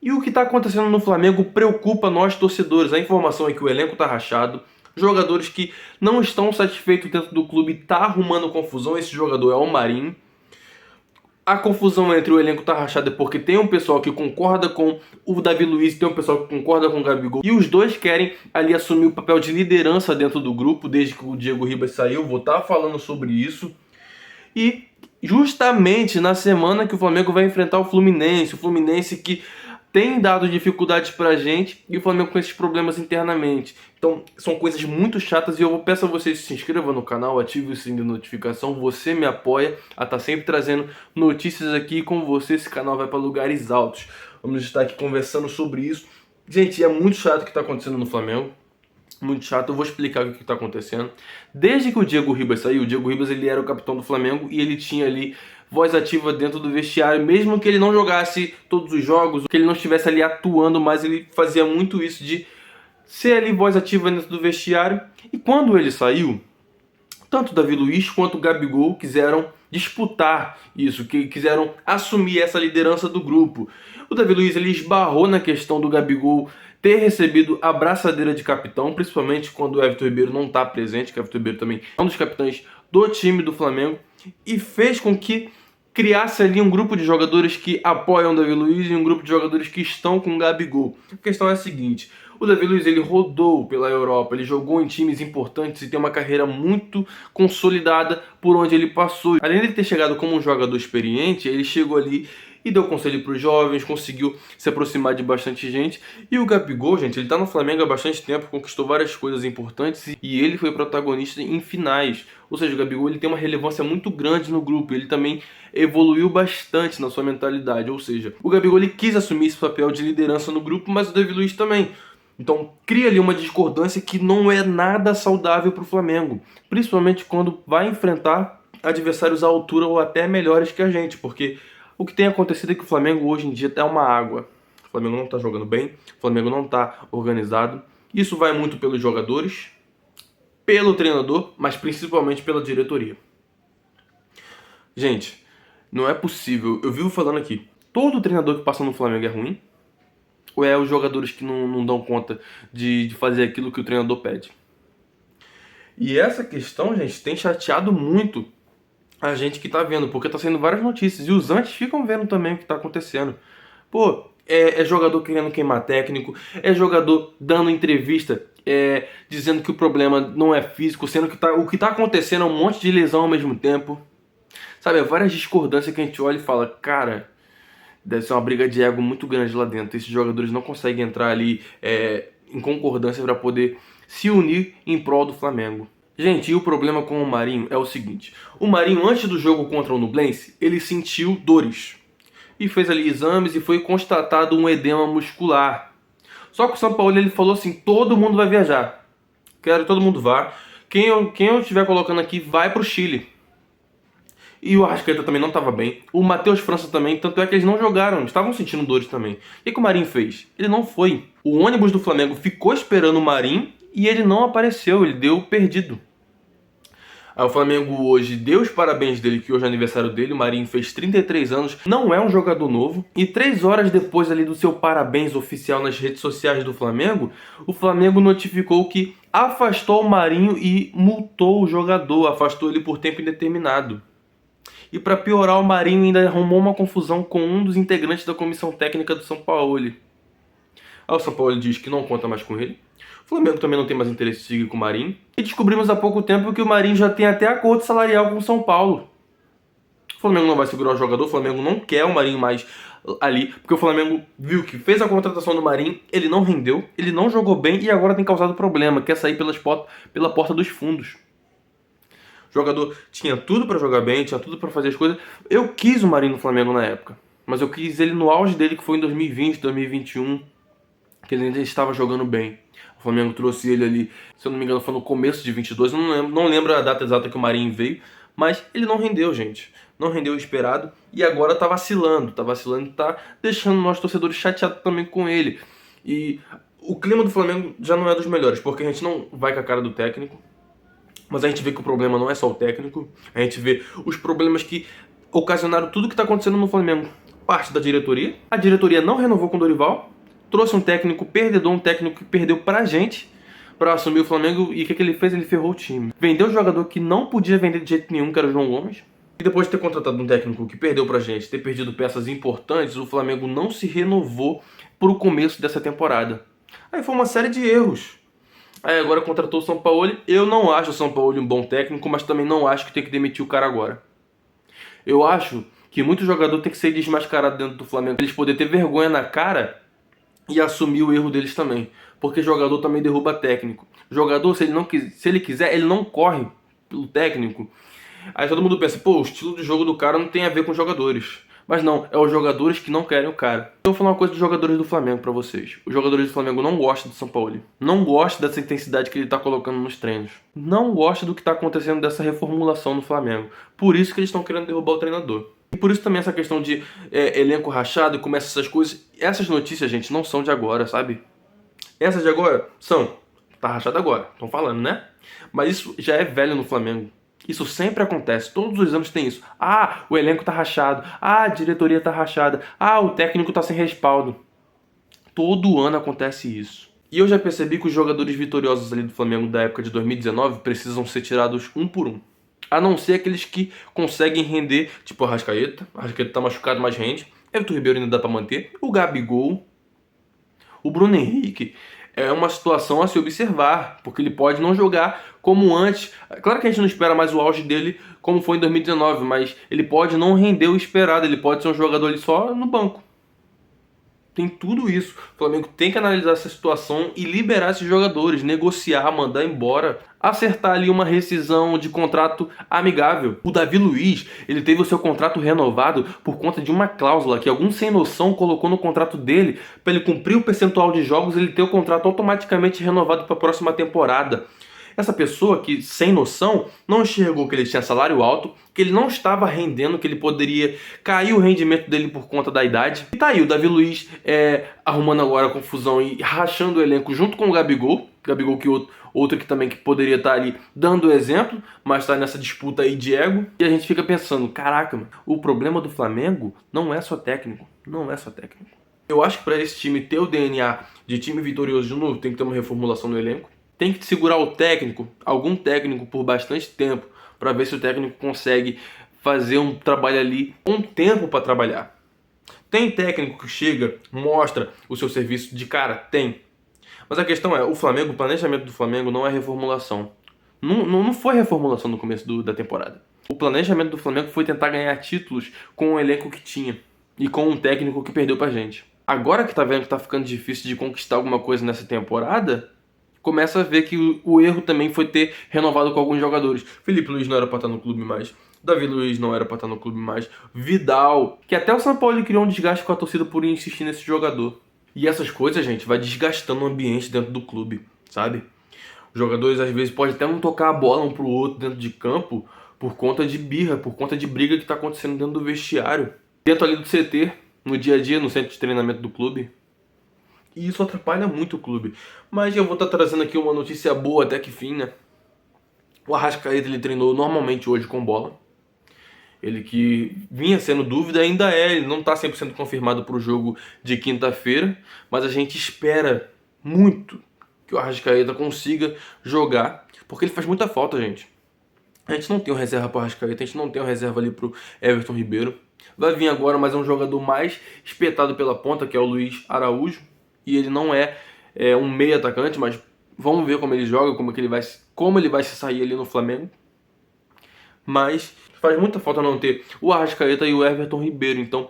E o que está acontecendo no Flamengo preocupa nós torcedores. A informação é que o elenco está rachado, jogadores que não estão satisfeitos dentro do clube tá arrumando confusão. Esse jogador é o Marinho. A confusão entre o elenco tá rachada porque tem um pessoal que concorda com o Davi Luiz e tem um pessoal que concorda com o Gabigol. E os dois querem ali assumir o papel de liderança dentro do grupo desde que o Diego Ribas saiu. Vou estar falando sobre isso. E justamente na semana que o Flamengo vai enfrentar o Fluminense que tem dado dificuldades pra gente e o Flamengo com esses problemas internamente. Então são coisas muito chatas e eu peço a vocês que se inscrevam no canal, ative o sininho de notificação, você me apoia a estar sempre trazendo notícias aqui com você, esse canal vai para lugares altos. Vamos estar aqui conversando sobre isso. Gente, é muito chato o que está acontecendo no Flamengo. Muito chato, eu vou explicar o que está acontecendo. Desde que o Diego Ribas saiu, o Diego Ribas ele era o capitão do Flamengo e ele tinha ali voz ativa dentro do vestiário, mesmo que ele não jogasse todos os jogos, que ele não estivesse ali atuando, mas ele fazia muito isso de ser ali voz ativa dentro do vestiário. E quando ele saiu, tanto o Davi Luiz quanto o Gabigol quiseram disputar isso, que quiseram assumir essa liderança do grupo. O Davi Luiz ele esbarrou na questão do Gabigol ter recebido a braçadeira de capitão, principalmente quando o Everton Ribeiro não está presente, que o Everton Ribeiro também é um dos capitães do time do Flamengo, e fez com que criasse ali um grupo de jogadores que apoiam o Davi Luiz e um grupo de jogadores que estão com o Gabigol. A questão é a seguinte: o Davi Luiz ele rodou pela Europa, ele jogou em times importantes e tem uma carreira muito consolidada por onde ele passou. Além de ter chegado como um jogador experiente, ele chegou ali e deu conselho para os jovens, conseguiu se aproximar de bastante gente. E o Gabigol, gente, ele tá no Flamengo há bastante tempo, conquistou várias coisas importantes e ele foi protagonista em finais. Ou seja, o Gabigol ele tem uma relevância muito grande no grupo, ele também evoluiu bastante na sua mentalidade. Ou seja, o Gabigol ele quis assumir esse papel de liderança no grupo, mas o Davi Luiz também. Então cria ali uma discordância que não é nada saudável para o Flamengo, principalmente quando vai enfrentar adversários à altura ou até melhores que a gente, porque o que tem acontecido é que o Flamengo hoje em dia é uma água. O Flamengo não está jogando bem, o Flamengo não está organizado. Isso vai muito pelos jogadores, pelo treinador, mas principalmente pela diretoria. Gente, não é possível. Eu vivo falando aqui, todo treinador que passa no Flamengo é ruim? Ou é os jogadores que não dão conta de fazer aquilo que o treinador pede? E essa questão, gente, tem chateado muito a gente que tá vendo, porque tá saindo várias notícias e os antes ficam vendo também o que tá acontecendo. Pô, é jogador querendo queimar técnico, é jogador dando entrevista dizendo que o problema não é físico, sendo que o que tá acontecendo é um monte de lesão ao mesmo tempo. Sabe, é várias discordâncias que a gente olha e fala, cara, deve ser uma briga de ego muito grande lá dentro. Esses jogadores não conseguem entrar ali em concordância para poder se unir em prol do Flamengo. Gente, e o problema com o Marinho é o seguinte: o Marinho, antes do jogo contra o Nublense, ele sentiu dores e fez ali exames e foi constatado um edema muscular. Só que o São Paulo ele falou assim: todo mundo vai viajar, quero que todo mundo vá. Quem eu estiver colocando aqui vai pro Chile. E o Arrascaeta também não estava bem. O Matheus França também, tanto é que eles não jogaram, estavam sentindo dores também. E o que o Marinho fez? Ele não foi. O ônibus do Flamengo ficou esperando o Marinho e ele não apareceu, ele deu perdido. Aí o Flamengo hoje deu os parabéns dele, que hoje é aniversário dele. O Marinho fez 33 anos, não é um jogador novo. E 3 horas depois ali do seu parabéns oficial nas redes sociais do Flamengo, o Flamengo notificou que afastou o Marinho e multou o jogador, afastou ele por tempo indeterminado. E para piorar, o Marinho ainda arrumou uma confusão com um dos integrantes da comissão técnica do São Paulo. Aí o São Paulo diz que não conta mais com ele. O Flamengo também não tem mais interesse de seguir com o Marinho. E descobrimos há pouco tempo que o Marinho já tem até acordo salarial com o São Paulo. O Flamengo não vai segurar o jogador, o Flamengo não quer o Marinho mais ali, porque o Flamengo viu que fez a contratação do Marinho, ele não rendeu, ele não jogou bem e agora tem causado problema, quer sair pela porta dos fundos. O jogador tinha tudo pra jogar bem, tinha tudo pra fazer as coisas. Eu quis o Marinho no Flamengo na época, mas eu quis ele no auge dele, que foi em 2020, 2021, que ele ainda estava jogando bem. O Flamengo trouxe ele ali, se eu não me engano, foi no começo de 22, não lembro a data exata que o Marinho veio, mas ele não rendeu, gente. Não rendeu o esperado e agora tá vacilando, tá deixando nós torcedores chateados também com ele. E o clima do Flamengo já não é dos melhores, porque a gente não vai com a cara do técnico, mas a gente vê que o problema não é só o técnico, a gente vê os problemas que ocasionaram tudo que tá acontecendo no Flamengo. parte da diretoria. A diretoria não renovou com o Dorival, trouxe um técnico perdedor, um técnico que perdeu pra gente, pra assumir o Flamengo, e o que ele fez? Ele ferrou o time. Vendeu um jogador que não podia vender de jeito nenhum, que era o João Gomes. E depois de ter contratado um técnico que perdeu pra gente, ter perdido peças importantes, o Flamengo não se renovou pro começo dessa temporada. Aí foi uma série de erros. Aí agora contratou o Sampaoli. Eu não acho o Sampaoli um bom técnico, mas também não acho que tem que demitir o cara agora. Eu acho que muito jogador tem que ser desmascarado dentro do Flamengo, pra eles poderem ter vergonha na cara e assumir o erro deles também. Porque jogador também derruba técnico. Jogador, se ele quiser, ele não corre pelo técnico. Aí todo mundo pensa, pô, o estilo de jogo do cara não tem a ver com os jogadores. Mas não, é os jogadores que não querem o cara. Eu vou falar uma coisa dos jogadores do Flamengo pra vocês. Os jogadores do Flamengo não gostam do Sampaoli. Não gostam dessa intensidade que ele tá colocando nos treinos. Não gostam do que tá acontecendo dessa reformulação no Flamengo. Por isso que eles estão querendo derrubar o treinador. E por isso também essa questão de elenco rachado e começa essas coisas. Essas notícias, gente, não são de agora, sabe? Essas de agora são. Tá rachado agora, estão falando, né? Mas isso já é velho no Flamengo. Isso sempre acontece, todos os anos tem isso. Ah, o elenco tá rachado. Ah, a diretoria tá rachada. Ah, o técnico tá sem respaldo. Todo ano acontece isso. E eu já percebi que os jogadores vitoriosos ali do Flamengo da época de 2019 precisam ser tirados um por um. A não ser aqueles que conseguem render, tipo o Arrascaeta. O Arrascaeta tá machucado, mas rende. Everton Ribeiro ainda dá pra manter. O Gabigol. O Bruno Henrique. É uma situação a se observar, porque ele pode não jogar como antes. Claro que a gente não espera mais o auge dele como foi em 2019, mas ele pode não render o esperado, ele pode ser um jogador ali só no banco. Tem tudo isso. O Flamengo tem que analisar essa situação e liberar esses jogadores, negociar, mandar embora, acertar ali uma rescisão de contrato amigável. O Davi Luiz, ele teve o seu contrato renovado por conta de uma cláusula que algum sem noção colocou no contrato dele para ele cumprir o percentual de jogos, ele ter o contrato automaticamente renovado para a próxima temporada. Essa pessoa que, sem noção, não enxergou que ele tinha salário alto, que ele não estava rendendo, que ele poderia cair o rendimento dele por conta da idade. E tá aí o Davi Luiz arrumando agora a confusão e rachando o elenco junto com o Gabigol. Gabigol que outro que também que poderia estar ali dando exemplo, mas está nessa disputa aí de ego. E a gente fica pensando, caraca, mano, o problema do Flamengo não é só técnico, não é só técnico. Eu acho que para esse time ter o DNA de time vitorioso de novo, tem que ter uma reformulação no elenco. Tem que segurar o técnico, algum técnico, por bastante tempo, para ver se o técnico consegue fazer um trabalho ali com tempo para trabalhar. Tem técnico que chega, mostra o seu serviço de cara? Tem. Mas a questão é, o Flamengo, o planejamento do Flamengo não é reformulação. Não foi reformulação no começo da temporada. O planejamento do Flamengo foi tentar ganhar títulos com o elenco que tinha e com um técnico que perdeu pra gente. Agora que tá vendo que tá ficando difícil de conquistar alguma coisa nessa temporada, começa a ver que o erro também foi ter renovado com alguns jogadores. Felipe Luiz não era pra estar no clube mais. Davi Luiz não era pra estar no clube mais. Vidal, que até o São Paulo criou um desgaste com a torcida por insistir nesse jogador. E essas coisas, gente, vai desgastando o ambiente dentro do clube, sabe? Os jogadores às vezes podem até não tocar a bola um pro outro dentro de campo por conta de birra, por conta de briga que tá acontecendo dentro do vestiário. Dentro ali do CT, no dia a dia, no centro de treinamento do clube. E isso atrapalha muito o clube. Mas eu vou estar trazendo aqui uma notícia boa até que fim, né? O Arrascaeta, ele treinou normalmente hoje com bola. Ele que vinha sendo dúvida, ainda ele não está 100% confirmado para o jogo de quinta-feira. Mas a gente espera muito que o Arrascaeta consiga jogar, porque ele faz muita falta, gente. A gente não tem uma reserva para o Arrascaeta, a gente não tem uma reserva ali para o Everton Ribeiro. Vai vir agora, mas é um jogador mais espetado pela ponta, que é o Luiz Araújo. E ele não é um meio atacante, mas vamos ver como ele joga, como ele vai se sair ali no Flamengo. Mas faz muita falta não ter o Arrascaeta e o Everton Ribeiro. Então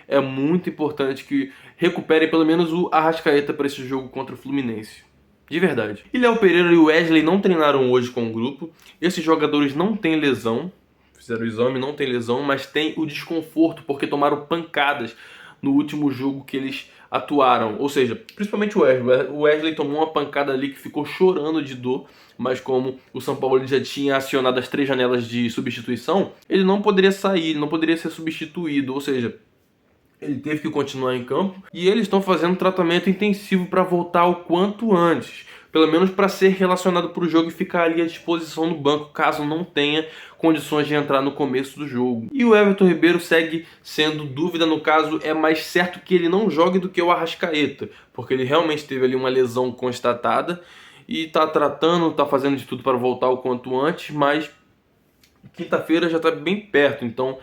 é muito importante que recuperem pelo menos o Arrascaeta para esse jogo contra o Fluminense. De verdade. E Léo Pereira e o Wesley não treinaram hoje com o grupo. Esses jogadores não têm lesão. Fizeram o exame, não tem lesão, mas tem o desconforto porque tomaram pancadas no último jogo que eles atuaram. Ou seja, principalmente o Wesley. O Wesley tomou uma pancada ali que ficou chorando de dor, mas como o São Paulo já tinha acionado as 3 janelas de substituição, ele não poderia sair, ele não poderia ser substituído. Ou seja, ele teve que continuar em campo e eles estão fazendo tratamento intensivo para voltar o quanto antes. Pelo menos para ser relacionado para o jogo e ficar ali à disposição no banco, caso não tenha condições de entrar no começo do jogo. E o Everton Ribeiro segue sendo dúvida, no caso, é mais certo que ele não jogue do que o Arrascaeta, porque ele realmente teve ali uma lesão constatada e tá tratando, tá fazendo de tudo para voltar o quanto antes, mas quinta-feira já tá bem perto, então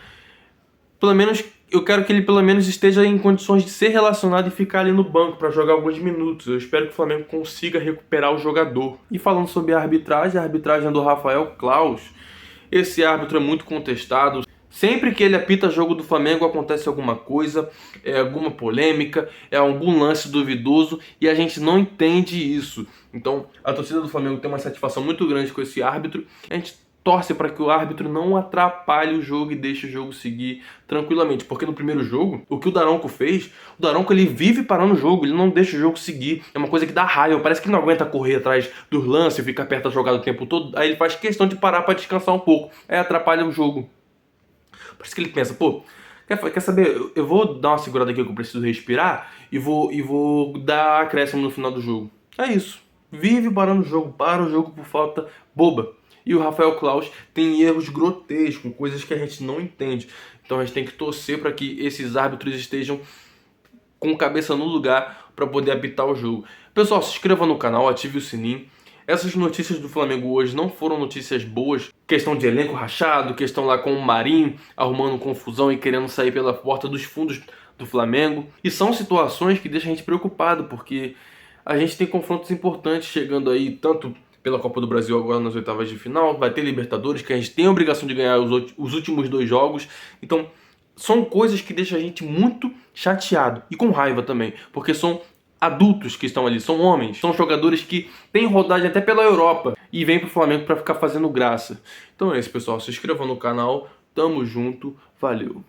pelo menos eu quero que ele pelo menos esteja em condições de ser relacionado e ficar ali no banco para jogar alguns minutos. Eu espero que o Flamengo consiga recuperar o jogador. E falando sobre a arbitragem do Rafael Claus, esse árbitro é muito contestado. Sempre que ele apita jogo do Flamengo acontece alguma coisa, alguma polêmica, algum lance duvidoso e a gente não entende isso. Então a torcida do Flamengo tem uma satisfação muito grande com esse árbitro. A gente torce para que o árbitro não atrapalhe o jogo e deixe o jogo seguir tranquilamente. Porque no primeiro jogo, o que o Daronco fez, o Daronco ele vive parando o jogo, ele não deixa o jogo seguir. É uma coisa que dá raiva, parece que não aguenta correr atrás dos lances, ficar perto da jogada o tempo todo. Aí ele faz questão de parar para descansar um pouco, aí atrapalha o jogo. Por isso que ele pensa, pô, quer saber, eu vou dar uma segurada aqui que eu preciso respirar e vou dar acréscimo no final do jogo. É isso. Vive parando o jogo, para o jogo por falta boba. E o Rafael Claus tem erros grotescos, coisas que a gente não entende. Então a gente tem que torcer para que esses árbitros estejam com cabeça no lugar para poder apitar o jogo. Pessoal, se inscreva no canal, ative o sininho. Essas notícias do Flamengo hoje não foram notícias boas. Questão de elenco rachado, questão lá com o Marinho arrumando confusão e querendo sair pela porta dos fundos do Flamengo. E são situações que deixam a gente preocupado, porque a gente tem confrontos importantes chegando aí, tanto pela Copa do Brasil agora nas oitavas de final, vai ter Libertadores, que a gente tem a obrigação de ganhar os últimos 2 jogos. Então, são coisas que deixam a gente muito chateado e com raiva também, porque são adultos que estão ali, são homens, são jogadores que têm rodagem até pela Europa e vêm pro Flamengo para ficar fazendo graça. Então é isso, pessoal, se inscrevam no canal, tamo junto, valeu!